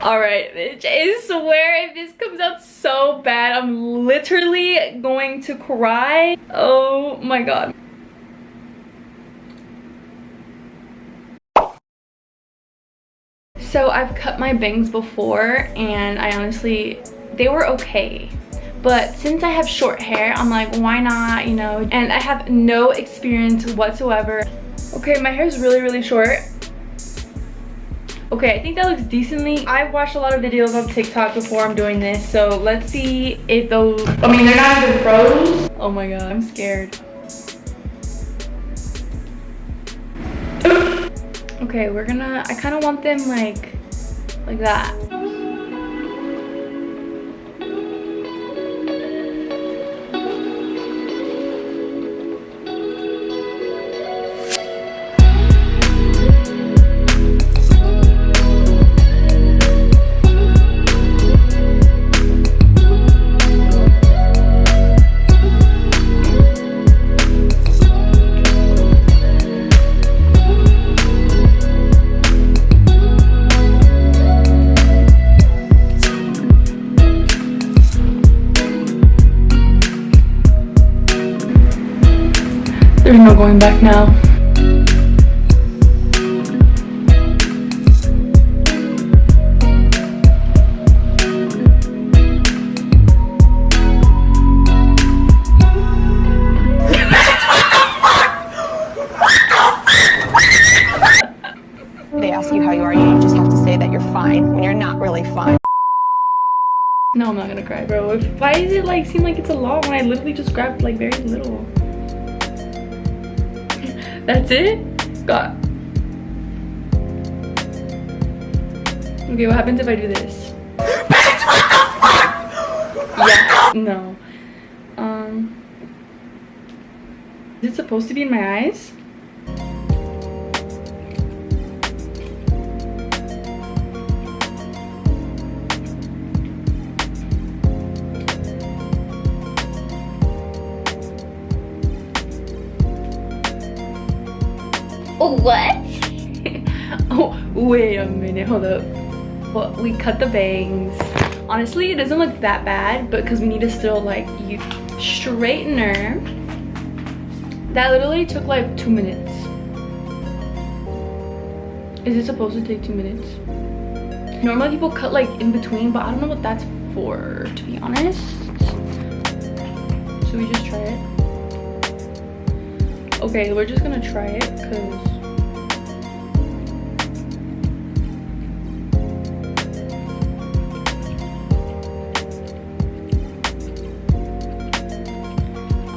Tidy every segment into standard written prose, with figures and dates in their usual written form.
All right, bitch, I swear if this comes out so bad, I'm literally going to cry. Oh my God. So I've cut my bangs before and I honestly, they were okay. But since I have short hair, I'm like, why not, you know? And I have no experience whatsoever. Okay, my hair is really short. Okay, I think that looks decently. I've watched a lot of videos on TikTok before I'm doing this, so let's see if those, I mean, they're not even froze. Oh my God, I'm scared. Okay, we're gonna, I kind of want them like that. There's no going back now. They ask you how you are, you just have to say that you're fine when you're not really fine. No, I'm not gonna cry, bro. Why does it like seem like it's a lot when I literally just grabbed like very little? That's it? God. Okay, what happens if I do this? Yeah, no. Is it supposed to be in my eyes? What? Oh, wait a minute, hold up. Well, we cut the bangs. Honestly, it doesn't look that bad, but because we need to still like use straightener. That literally took like 2 minutes. Is it supposed to take 2 minutes? Normally people cut like in between, but I don't know what that's for, to be honest. Should we just try it? Okay, we're just gonna try it because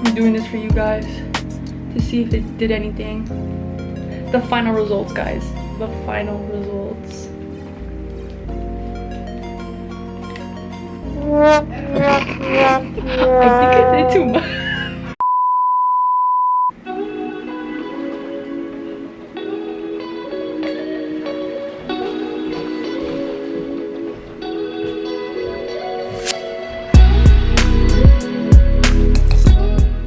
I'm doing this for you guys to see if it did anything. The final results, guys. The final results. I think I did too much.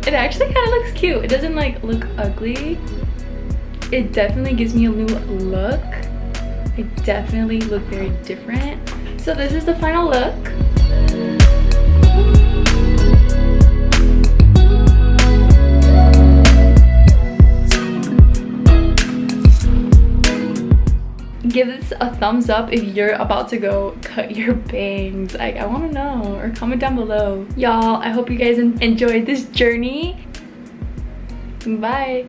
It actually kind of looks cute. It doesn't like look ugly. It definitely gives me a new look. I definitely look very different. So this is the final look. Give this a thumbs up if you're about to go cut your bangs. I want to know, or comment down below. Y'all, I hope you guys enjoyed this journey. Bye.